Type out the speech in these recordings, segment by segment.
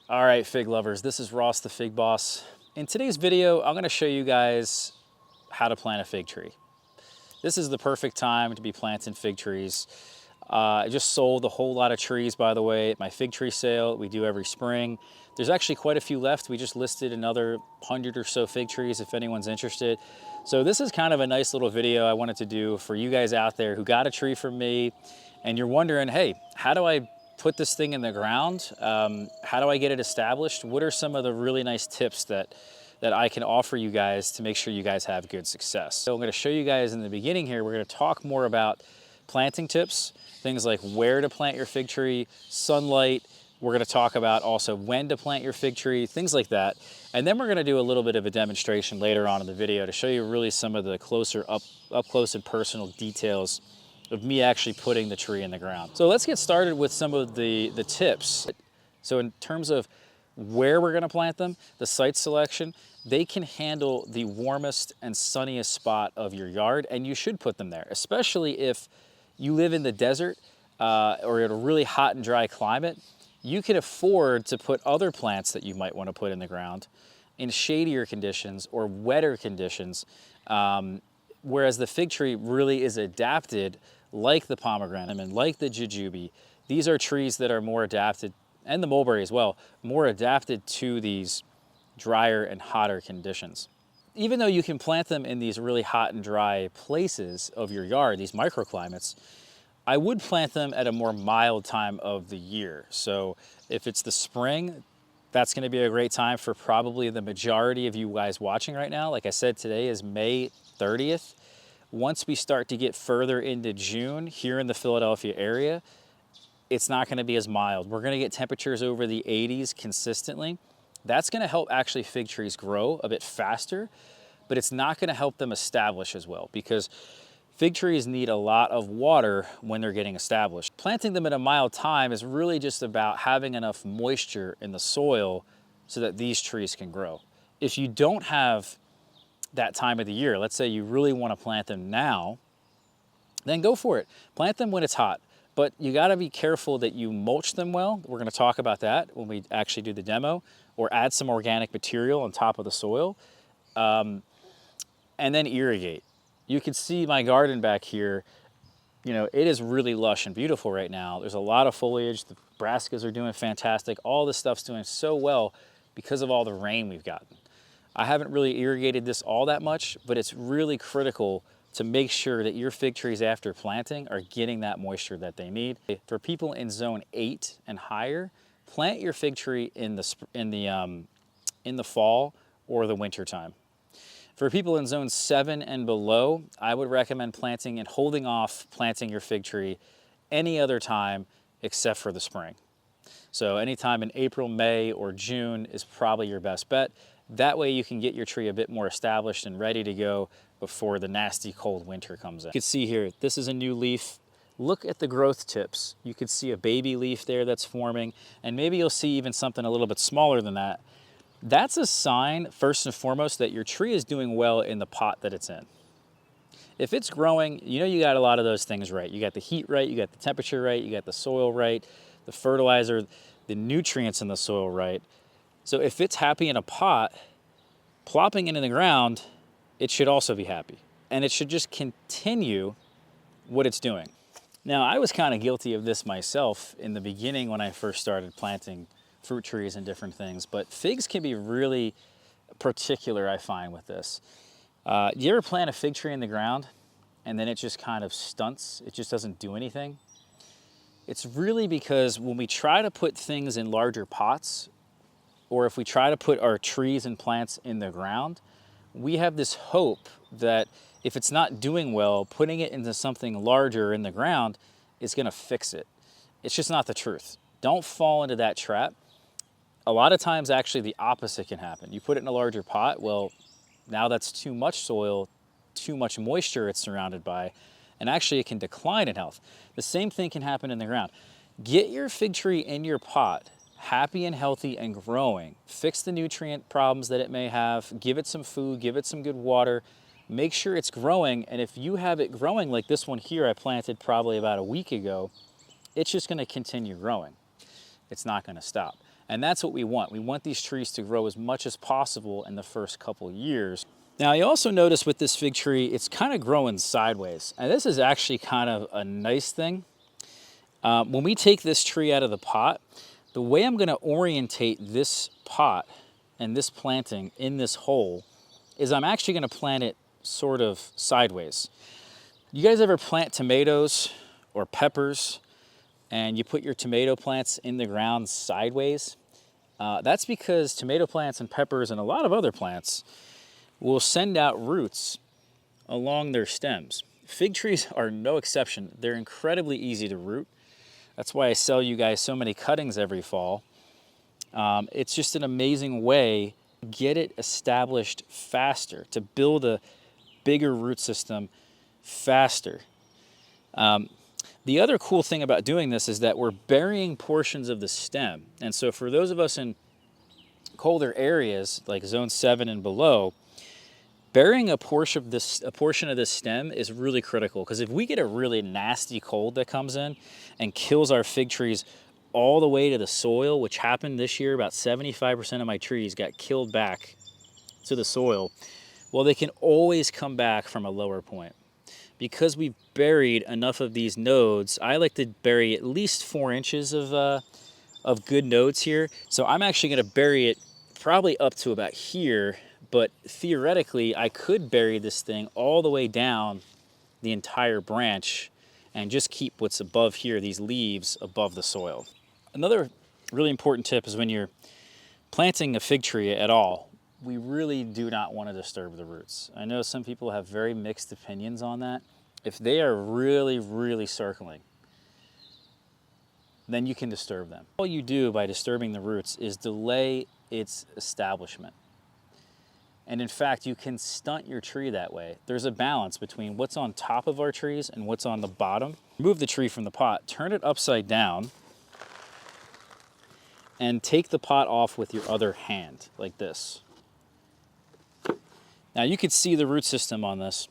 All right, fig lovers, this is Ross the Fig Boss. In today's video, I'm gonna show you guys how to plant a fig tree. This is the perfect time to be planting fig trees. I just sold a whole lot of trees, by the way, at my fig tree sale we do every spring. There's actually quite a few left. We just listed another 100 or so fig trees if anyone's interested. So this is kind of a nice little video I wanted to do for you guys out there who got a tree from me and you're wondering, hey, how do I put this thing in the ground? How do I get it established? What are some of the really nice tips that I can offer you guys to make sure you guys have good success? So I'm gonna show you guys in the beginning here, we're gonna talk more about planting tips, things like where to plant your fig tree, sunlight. We're gonna talk about also when to plant your fig tree, things like that. And then we're gonna do a little bit of a demonstration later on in the video to show you really some of the up close and personal details of me actually putting the tree in the ground. So let's get started with some of the tips. So in terms of where we're gonna plant them, the site selection, they can handle the warmest and sunniest spot of your yard, and you should put them there, especially if you live in the desert or in a really hot and dry climate. You can afford to put other plants that you might wanna put in the ground in shadier conditions or wetter conditions, whereas the fig tree really is adapted like the pomegranate and like the jujube. These are trees that are more adapted, and the mulberry as well, more adapted to these drier and hotter conditions. Even though you can plant them in these really hot and dry places of your yard, these microclimates, I would plant them at a more mild time of the year. So if it's the spring, that's gonna be a great time for probably the majority of you guys watching right now. Like I said, today is May 30th. Once we start to get further into June here in the Philadelphia area, it's not gonna be as mild. We're gonna get temperatures over the 80s consistently. That's gonna help actually fig trees grow a bit faster, but it's not gonna help them establish as well because fig trees need a lot of water when they're getting established. Planting them at a mild time is really just about having enough moisture in the soil so that these trees can grow. If you don't have that time of the year, let's say you really want to plant them now, then go for it. Plant them when it's hot, but you got to be careful that you mulch them well. We're going to talk about that when we actually do the demo, or add some organic material on top of the soil, and then irrigate. You can see my garden back here. You know, it is really lush and beautiful right now. There's a lot of foliage. The brassicas are doing fantastic. All this stuff's doing so well because of all the rain we've gotten. I haven't really irrigated this all that much, but it's really critical to make sure that your fig trees after planting are getting that moisture that they need. For people in zone 8 and higher, plant your fig tree in the fall or the winter time. For people in zone 7 and below, I would recommend planting and holding off planting your fig tree any other time except for the spring. So anytime in April, May, or June is probably your best bet. That way you can get your tree a bit more established and ready to go before the nasty cold winter comes in. You can see here, this is a new leaf. Look at the growth tips. You could see a baby leaf there that's forming, and maybe you'll see even something a little bit smaller than that. That's a sign, first and foremost, that your tree is doing well in the pot that it's in. If it's growing, you know you got a lot of those things right. You got the heat right, you got the temperature right, you got the soil right, the fertilizer, the nutrients in the soil right. So if it's happy in a pot, plopping it in the ground, it should also be happy. And it should just continue what it's doing. Now, I was kind of guilty of this myself in the beginning when I first started planting fruit trees and different things, but figs can be really particular, I find, with this. You ever plant a fig tree in the ground and then it just kind of stunts? It just doesn't do anything? It's really because when we try to put things in larger pots, or if we try to put our trees and plants in the ground, we have this hope that if it's not doing well, putting it into something larger in the ground is gonna fix it. It's just not the truth. Don't fall into that trap. A lot of times, actually, the opposite can happen. You put it in a larger pot, well, now that's too much soil, too much moisture it's surrounded by, and actually it can decline in health. The same thing can happen in the ground. Get your fig tree in your pot, happy and healthy and growing. Fix the nutrient problems that it may have, give it some food, give it some good water, make sure it's growing, and if you have it growing like this one here I planted probably about a week ago, it's just gonna continue growing. It's not gonna stop. And that's what we want. We want these trees to grow as much as possible in the first couple years. Now, you also notice with this fig tree, it's kind of growing sideways. And this is actually kind of a nice thing. When we take this tree out of the pot, the way I'm going to orientate this pot and this planting in this hole is I'm actually going to plant it sort of sideways. You guys ever plant tomatoes or peppers and you put your tomato plants in the ground sideways? That's because tomato plants and peppers and a lot of other plants will send out roots along their stems. Fig trees are no exception. They're incredibly easy to root. That's why I sell you guys so many cuttings every fall. It's just an amazing way to get it established faster, to build a bigger root system faster. The other cool thing about doing this is that we're burying portions of the stem. And so for those of us in colder areas, like zone 7 and below, burying a portion of this stem is really critical, because if we get a really nasty cold that comes in and kills our fig trees all the way to the soil, which happened this year, about 75% of my trees got killed back to the soil, well, they can always come back from a lower point. Because we've buried enough of these nodes, I like to bury at least 4 inches of good nodes here. So I'm actually going to bury it probably up to about here, but theoretically I could bury this thing all the way down the entire branch and just keep what's above here, these leaves, above the soil. Another really important tip is when you're planting a fig tree at all, we really do not want to disturb the roots. I know some people have very mixed opinions on that. If they are really, really circling, then you can disturb them. All you do by disturbing the roots is delay its establishment. And in fact, you can stunt your tree that way. There's a balance between what's on top of our trees and what's on the bottom. Remove the tree from the pot, turn it upside down, and take the pot off with your other hand, like this. Now you can see the root system on this.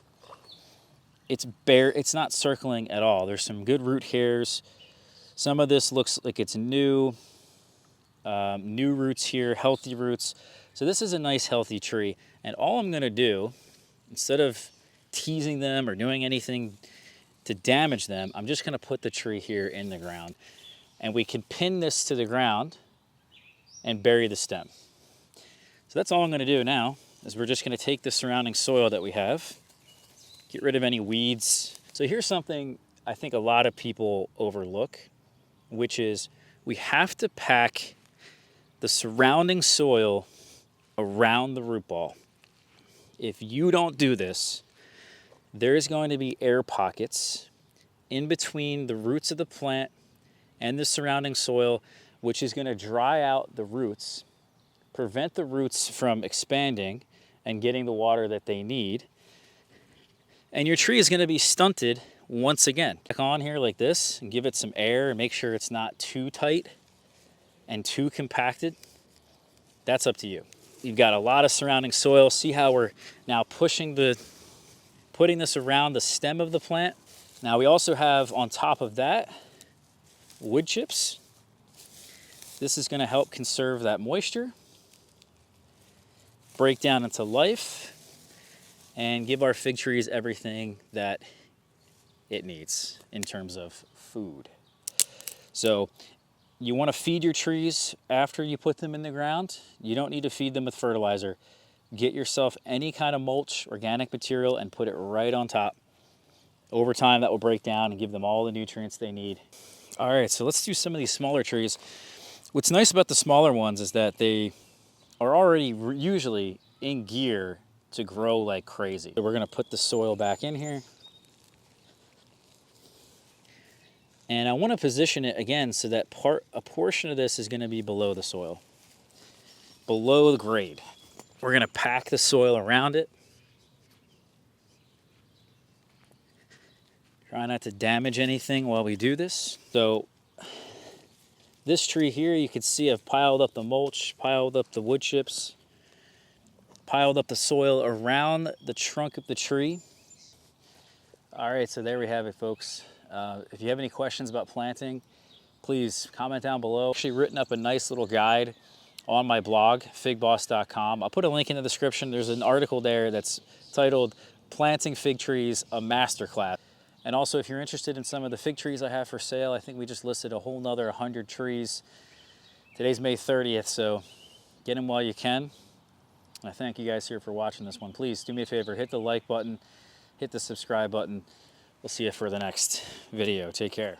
It's bare, it's not circling at all. There's some good root hairs. Some of this looks like it's new roots here, healthy roots. So this is a nice healthy tree. And all I'm gonna do, instead of teasing them or doing anything to damage them, I'm just gonna put the tree here in the ground. And we can pin this to the ground and bury the stem. So that's all I'm gonna do now, is we're just gonna take the surrounding soil that we have, get rid of any weeds. So here's something I think a lot of people overlook, which is we have to pack the surrounding soil around the root ball. If you don't do this, there's going to be air pockets in between the roots of the plant and the surrounding soil, which is going to dry out the roots, prevent the roots from expanding and getting the water that they need. And your tree is going to be stunted once again. Back on here like this and give it some air and make sure it's not too tight and too compacted. That's up to you. You've got a lot of surrounding soil. See how we're now putting this around the stem of the plant. Now we also have on top of that wood chips. This is going to help conserve that moisture, break down into life, and give our fig trees everything that it needs in terms of food. So you want to feed your trees after you put them in the ground. You don't need to feed them with fertilizer. Get yourself any kind of mulch, organic material, and put it right on top. Over time, that will break down and give them all the nutrients they need. All right, so let's do some of these smaller trees. What's nice about the smaller ones is that they are already usually in gear to grow like crazy. So we're gonna put the soil back in here. And I want to position it again so that a portion of this is going to be below the soil, below the grade. We're going to pack the soil around it. Try not to damage anything while we do this. So this tree here, you can see I've piled up the mulch, piled up the wood chips, piled up the soil around the trunk of the tree. All right, so there we have it, folks. If you have any questions about planting, please comment down below. I've actually written up a nice little guide on my blog, figboss.com. I'll put a link in the description. There's an article there that's titled Planting Fig Trees, a Masterclass. And also, if you're interested in some of the fig trees I have for sale, I think we just listed a whole nother 100 trees. Today's May 30th, so get them while you can. I thank you guys here for watching this one. Please do me a favor, hit the like button, hit the subscribe button. We'll see you for the next video. Take care.